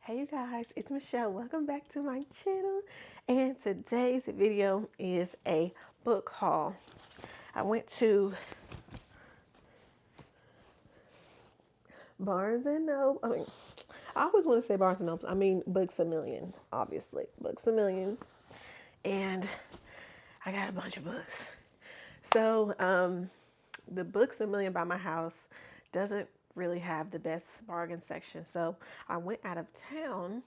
Hey you guys, it's Michelle. Welcome back to my channel. And today's video is a book haul. I went to Barnes and Noble. I always want to say Barnes and Noble. I mean Books a Million, obviously. Books a Million. And I got a bunch of books. So, the Books a Million by my house doesn't really have the best bargain section. So I went out of town.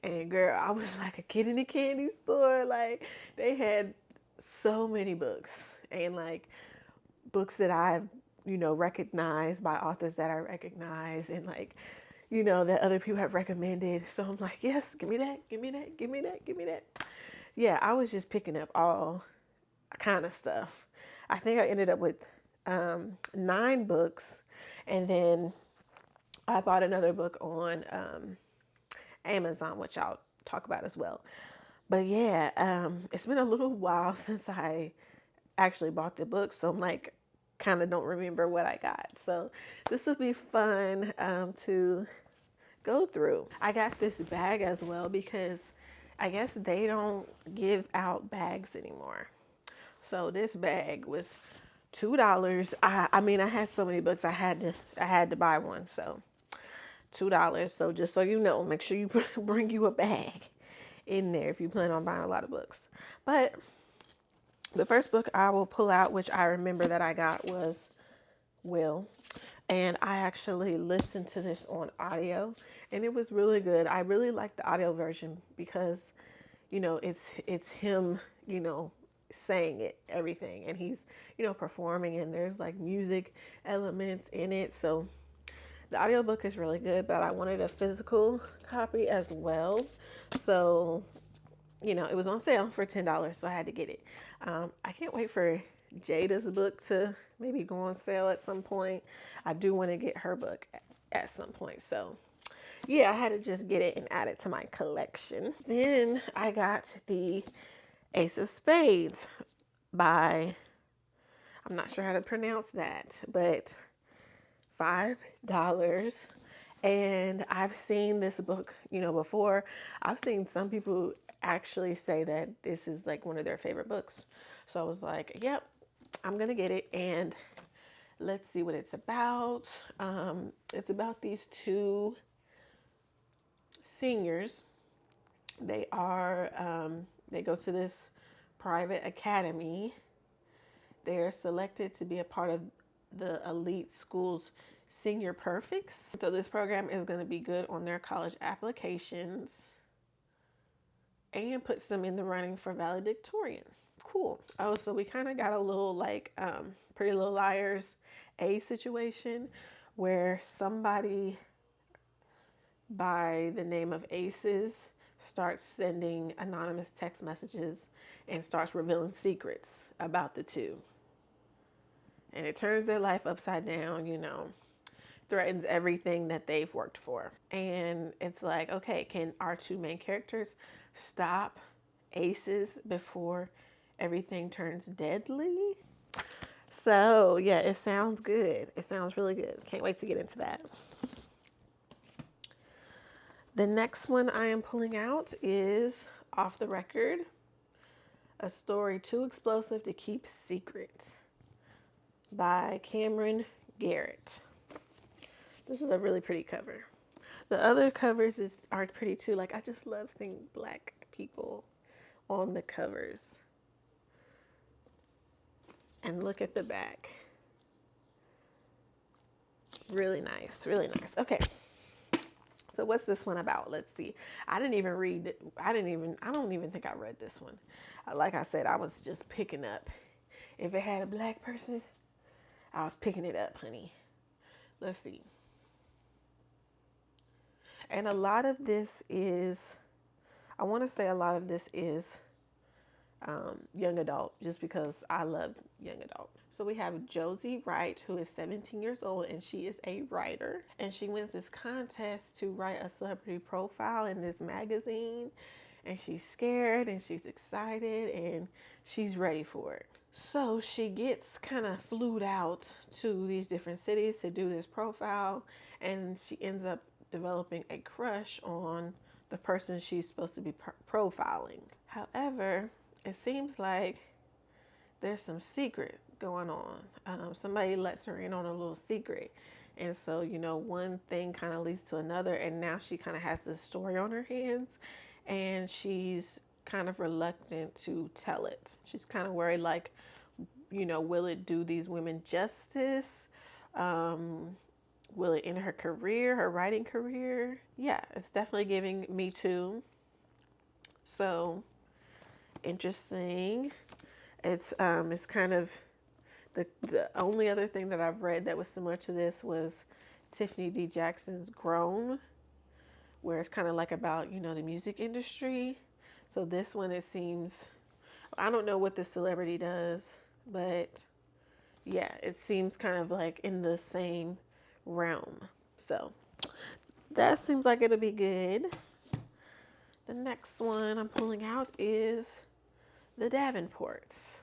And girl, I was like a kid in a candy store. Like they had so many books and like books that I've, recognized by authors that I recognize and like, that other people have recommended. So I'm like, yes, give me that, give me that, give me that, give me that. Yeah, I was just picking up all kind of stuff. I think I ended up with 9 books, and then I bought another book on Amazon, which I'll talk about as well. But yeah, it's been a little while since I actually bought the book, so I'm like, kind of don't remember what I got. So this will be fun to go through. I got this bag as well because I guess they don't give out bags anymore. So this bag was $2. I mean, I had so many books, I had to buy one. So $2. So just so you know, make sure you bring you a bag in there if you plan on buying a lot of books. But the first book I will pull out, which I remember that I got, was Will. And I actually listened to this on audio and it was really good. I really like the audio version because, it's him, saying it, everything. And he's, performing, and there's like music elements in it. So the audiobook is really good, but I wanted a physical copy as well. So, it was on sale for $10, so I had to get it. I can't wait for Jada's book to maybe go on sale at some point. I do want to get her book at some point. So, yeah, I had to just get it and add it to my collection. Then I got the Ace of Spades by, I'm not sure how to pronounce that, but $5. And I've seen this book, before. I've seen some people actually say that this is like one of their favorite books. So I was like, yep, I'm going to get it. And let's see what it's about. It's about these two seniors. They go to this private academy. They're selected to be a part of the elite school's Senior Perfects. So this program is going to be good on their college applications and puts them in the running for valedictorian. Cool. Oh, so we kind of got a little like Pretty Little Liars A situation where somebody by the name of Aces starts sending anonymous text messages and starts revealing secrets about the two. And it turns their life upside down, threatens everything that they've worked for. And it's like, okay, can our two main characters stop Aces before everything turns deadly? So, yeah, it sounds good. It sounds really good. Can't wait to get into that. The next one I am pulling out is Off the Record, A Story Too Explosive to Keep Secret by Cameron Garrett. This is a really pretty cover. The other covers are pretty too. Like, I just love seeing Black people on the covers. And look at the back. Really nice, really nice. Okay. So what's this one about? Let's see. I don't even think I read this one. Like I said, I was just picking up. If it had a Black person, I was picking it up, honey. Let's see. And I want to say a lot of this is young adult, just because I love young adult. So we have Josie Wright, who is 17 years old, and she is a writer. And she wins this contest to write a celebrity profile in this magazine. And she's scared and she's excited and she's ready for it. So she gets kind of flued out to these different cities to do this profile, and she ends up developing a crush on the person she's supposed to be profiling. However, it seems like there's some secret going on. Somebody lets her in on a little secret. And so, one thing kind of leads to another. And now she kind of has this story on her hands. And she's kind of reluctant to tell it. She's kind of worried, like, will it do these women justice? Will it end her career, her writing career? Yeah, it's definitely giving Me Too. So interesting. It's kind of the only other thing that I've read that was similar to this was Tiffany D. Jackson's Grown, where it's kind of like about, the music industry. So this one, it seems, I don't know what the celebrity does, but yeah, it seems kind of like in the same realm. So that seems like it'll be good. The next one I'm pulling out is The Davenports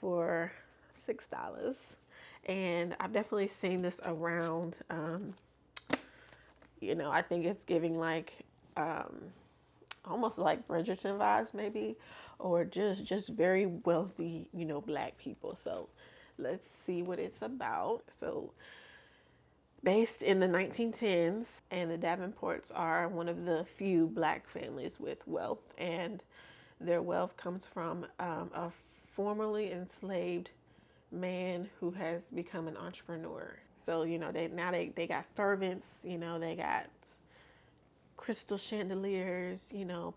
for $6. And I've definitely seen this around. I think it's giving like almost like Bridgerton vibes maybe, or just very wealthy, black people. So let's see what it's about. So based in the 1910s, and the Davenports are one of the few black families with wealth, and their wealth comes from a formerly enslaved man who has become an entrepreneur. So they got servants, they got crystal chandeliers,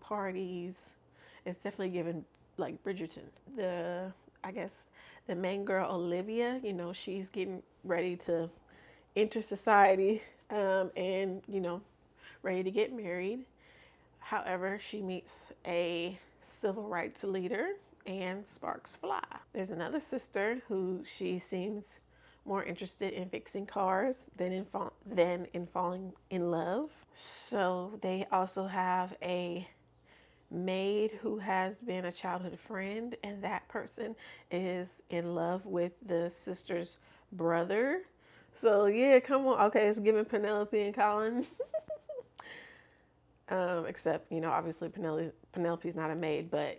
parties. It's definitely given like Bridgerton. I guess the main girl Olivia, she's getting ready to enter society, and ready to get married. However, she meets a civil rights leader and sparks fly. There's another sister who she seems more interested in fixing cars than in falling in love. So they also have a maid who has been a childhood friend, and that person is in love with the sister's brother. So yeah, come on. Okay, it's giving Penelope and Colin. Except, obviously Penelope's not a maid, but,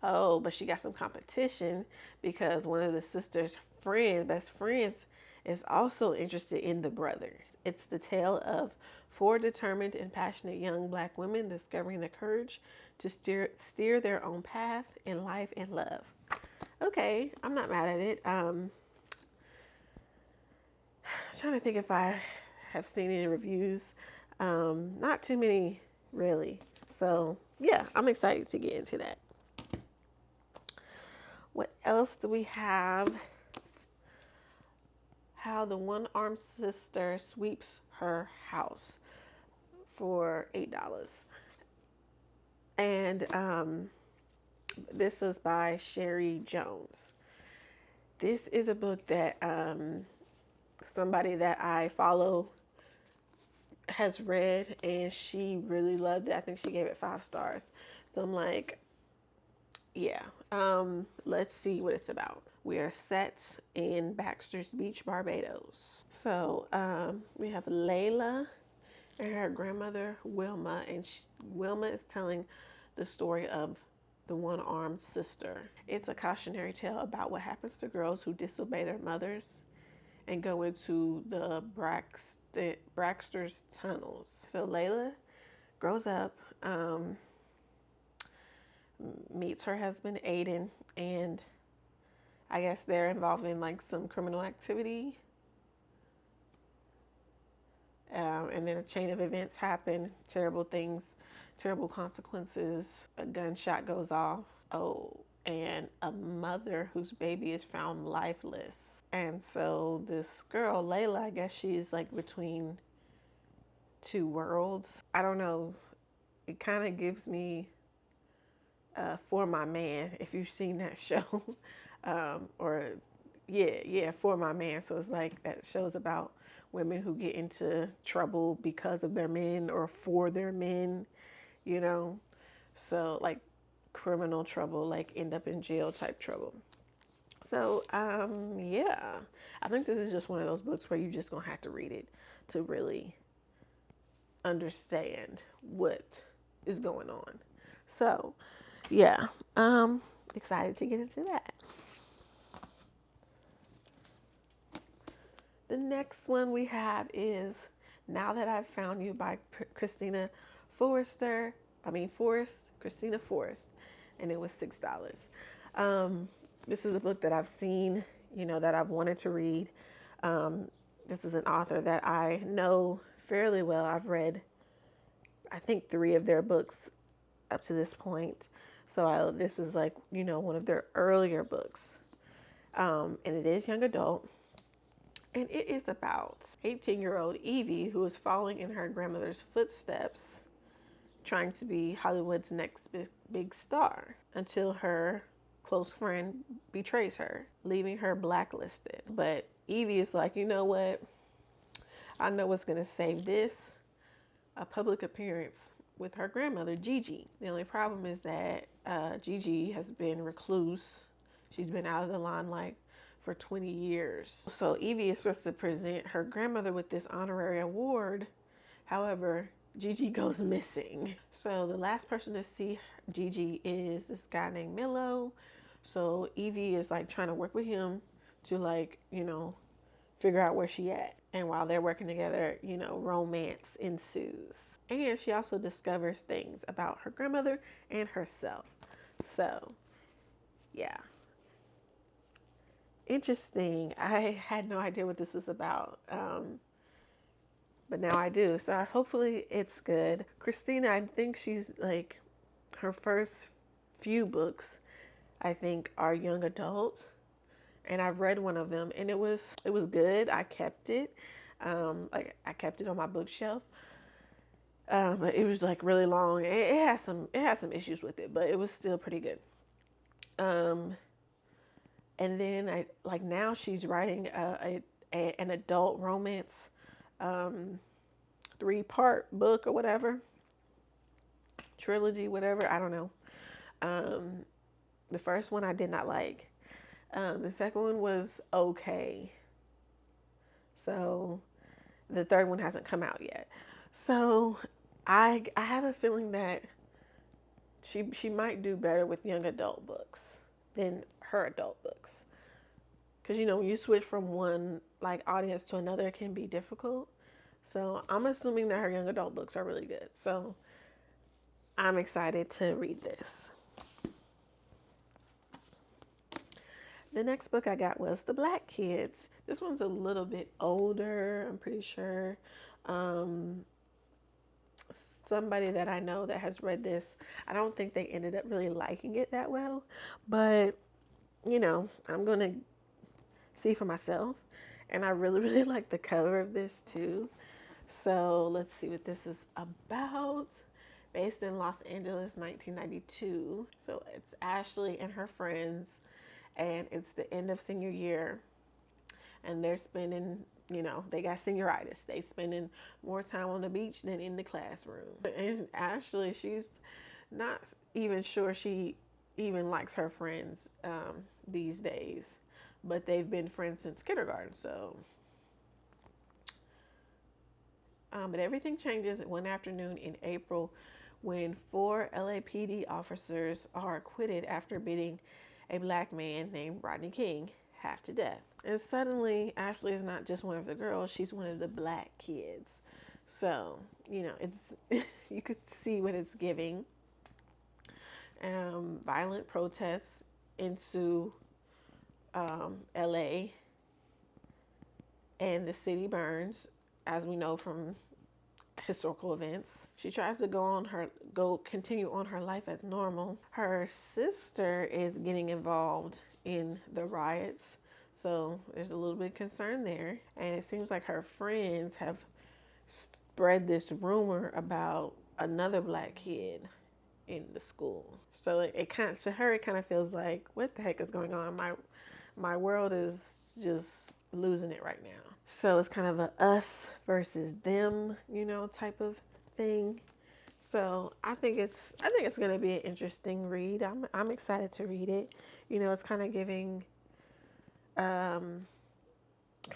but she got some competition because one of the sister's best friends, is also interested in the brother. It's the tale of four determined and passionate young black women discovering the courage to steer their own path in life and love. Okay, I'm not mad at it. I'm trying to think if I have seen any reviews. Not too many, really. So yeah, I'm excited to get into that. What else do we have? How the One-Armed Sister Sweeps Her House for $8. And this is by Sherry Jones. This is a book that somebody that I follow has read, and she really loved it. I think she gave it 5 stars. So I'm like, yeah, let's see what it's about. We are set in Baxter's Beach, Barbados. So we have Layla and her grandmother Wilma, and Wilma is telling the story of the One-Armed Sister. It's a cautionary tale about what happens to girls who disobey their mothers and go into the Baxter's tunnels. So Layla grows up, meets her husband Aiden, and I guess they're involved in like some criminal activity. And then a chain of events happen, terrible things, terrible consequences. A gunshot goes off. Oh, and a mother whose baby is found lifeless. And so this girl, Layla, I guess she's like between two worlds. I don't know. It kind of gives me For My Man, if you've seen that show. Or yeah, For My Man. So it's like that show's about women who get into trouble because of their men or for their men, So like criminal trouble, like end up in jail type trouble. So yeah, I think this is just one of those books where you just gonna have to read it to really understand what is going on. So, yeah, excited to get into that. The next one we have is Now That I've Found You by Christina Forrester. Christina Forrest, and it was $6. This is a book that I've seen, that I've wanted to read. This is an author that I know fairly well. I've read, I think, 3 of their books up to this point. So this is like, one of their earlier books. And it is young adult. And it is about 18-year-old Evie who is following in her grandmother's footsteps, trying to be Hollywood's next big star until her close friend betrays her, leaving her blacklisted. But Evie is like, you know what? I know what's going to save this. A public appearance with her grandmother, Gigi. The only problem is that Gigi has been recluse. She's been out of the limelight for 20 years. So Evie is supposed to present her grandmother with this honorary award. However, Gigi goes missing. So the last person to see Gigi is this guy named Milo. So Evie is like trying to work with him to figure out where she at. And while they're working together, romance ensues. And she also discovers things about her grandmother and herself. So, yeah. Interesting. I had no idea what this was about. But now I do. So hopefully it's good. Christina, I think she's like, her first few books, I think, are young adult. And I've read one of them and it was good. I kept it. I kept it on my bookshelf. But it was like really long. It had some issues with it, but it was still pretty good. And then now she's writing an adult romance 3-part book or whatever, trilogy, whatever, I don't know. The first one I did not like. The second one was okay. So the third one hasn't come out yet. So I have a feeling that she might do better with young adult books than her adult books. Because, when you switch from one audience to another, it can be difficult. So I'm assuming that her young adult books are really good. So I'm excited to read this. The next book I got was The Black Kids. This one's a little bit older, I'm pretty sure. Somebody that I know that has read this, I don't think they ended up really liking it that well. But, I'm going to see for myself. And I really, really like the cover of this too. So let's see what this is about. Based in Los Angeles, 1992. So it's Ashley and her friends. And it's the end of senior year. And they're spending, they got senioritis. They spending more time on the beach than in the classroom. And Ashley, she's not even sure she even likes her friends these days. But they've been friends since kindergarten, so. But everything changes one afternoon in April when 4 LAPD officers are acquitted after beating a black man named Rodney King half to death. And suddenly, Ashley is not just one of the girls, she's one of the black kids. So, it's you could see what it's giving. Violent protests ensue LA, and the city burns, as we know from historical events. She tries to continue on her life as normal. Her sister is getting involved in the riots, so there's a little bit of concern there. And it seems like her friends have spread this rumor about another black kid in the school. So it kind of feels like, what the heck is going on? My world is just losing it right now. So it's kind of a us versus them, type of thing. So I think it's going to be an interesting read. I'm excited to read it. It's kind of giving, kind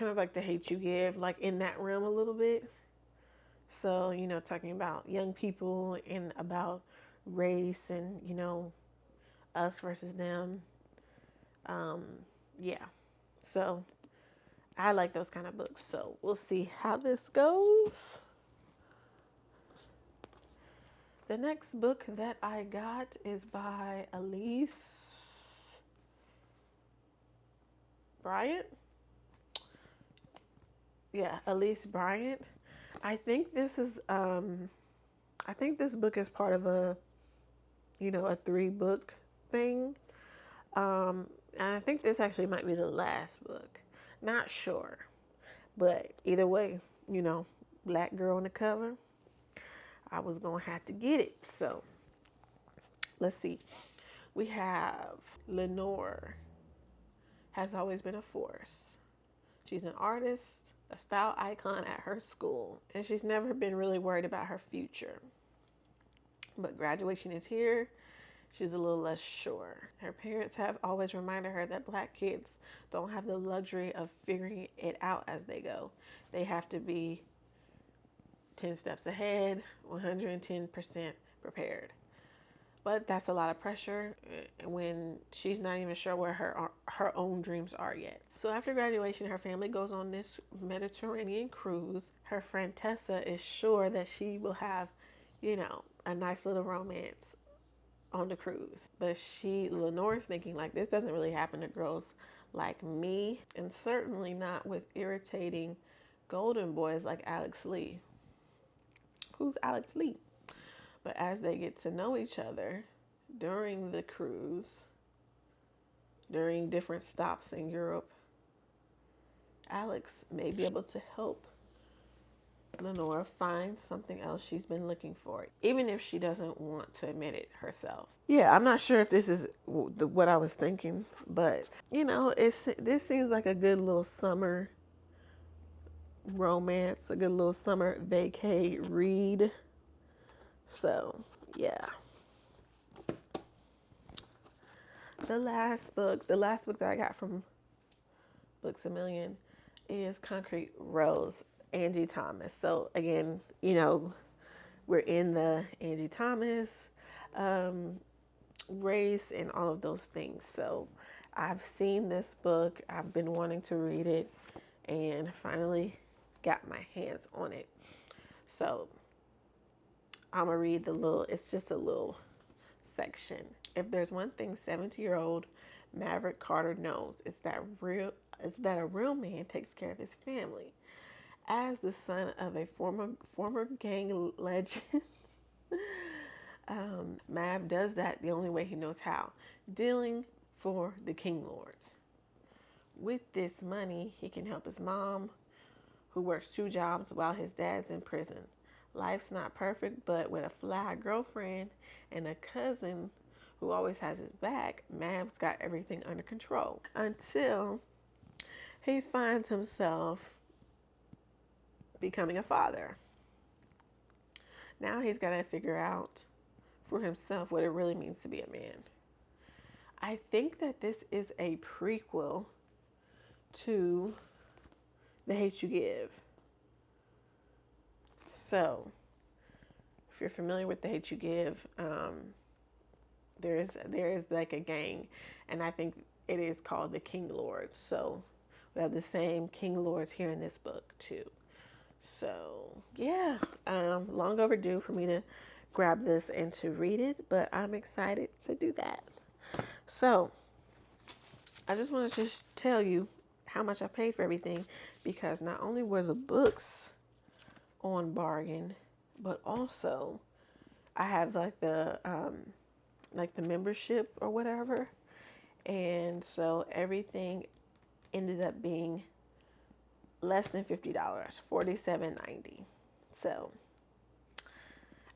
of like The Hate U Give, like in that realm a little bit. So, talking about young people and about race and, us versus them. Um, yeah. So I like those kind of books. So we'll see how this goes. The next book that I got is by Elise Bryant. Yeah, Elise Bryant. I think this is I think this book is part of a 3-book thing. And I think this actually might be the last book. Not sure. But either way, black girl on the cover, I was going to have to get it. So let's see. We have Lenore has always been a force. She's an artist, a style icon at her school, and she's never been really worried about her future. But graduation is here. She's a little less sure. Her parents have always reminded her that black kids don't have the luxury of figuring it out as they go. They have to be 10 steps ahead, 110% prepared. But that's a lot of pressure when she's not even sure where her own dreams are yet. So after graduation, her family goes on this Mediterranean cruise. Her friend Tessa is sure that she will have, a nice little romance on the cruise. But Lenore's thinking like, this doesn't really happen to girls like me, and certainly not with irritating golden boys like Alex Lee. Who's Alex Lee? But as they get to know each other during the cruise, during different stops in Europe, Alex may be able to help Lenore find something else she's been looking for, even if she doesn't want to admit it herself. Yeah, I'm not sure if this is what I was thinking, but this seems like a good little summer romance, a good little summer vacay read. So, yeah. The last book that I got from Books A Million is Concrete Rose, Angie Thomas. So again, we're in the Angie Thomas race and all of those things. So I've seen this book. I've been wanting to read it and finally got my hands on it. So I'm going to read it's just a little section. If there's one thing 70-year-old Maverick Carter knows, it's that a real man takes care of his family. As the son of a former gang legend, Mav does that the only way he knows how, dealing for the King Lords. With this money, he can help his mom, who works 2 jobs while his dad's in prison. Life's not perfect, but with a fly girlfriend and a cousin who always has his back, Mav's got everything under control. Until he finds himself becoming a father. Now he's got to figure out for himself what it really means to be a man. I think that this is a prequel to The Hate U Give. So, if you're familiar with The Hate U Give, there is like a gang, and I think it is called the King Lords. So we have the same King Lords here in this book too. So yeah, long overdue for me to grab this and to read it, but I'm excited to do that. So I just want to just tell you how much I paid for everything, because not only were the books on bargain, but also I have like the membership or whatever, and so everything ended up being less than $50, $47.90. So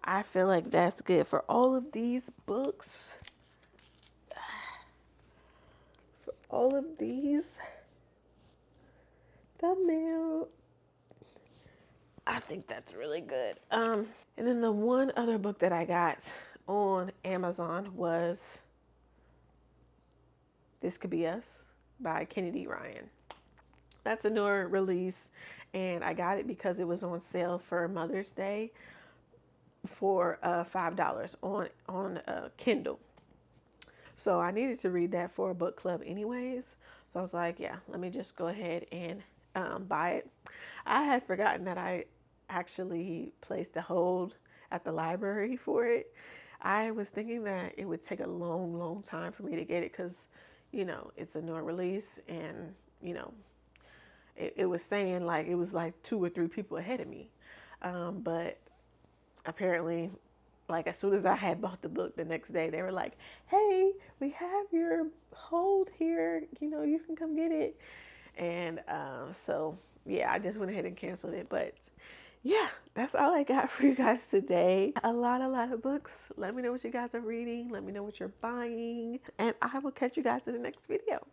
I feel like that's good for all of these books. For all of these thumbnail, I think that's really good. And then the one other book that I got on Amazon was This Could Be Us by Kennedy Ryan. That's a newer release, and I got it because it was on sale for Mother's Day for $5 on Kindle. So I needed to read that for a book club anyways. So I was like, yeah, let me just go ahead and buy it. I had forgotten that I actually placed a hold at the library for it. I was thinking that it would take a long, long time for me to get it because, it's a newer release, and, it was saying like it was like two or three people ahead of me. But apparently, like as soon as I had bought the book the next day, they were like, "Hey, we have your hold here. You can come get it." And so yeah, I just went ahead and canceled it. But yeah, that's all I got for you guys today. A lot of books. Let me know what you guys are reading. Let me know what you're buying, and I will catch you guys in the next video.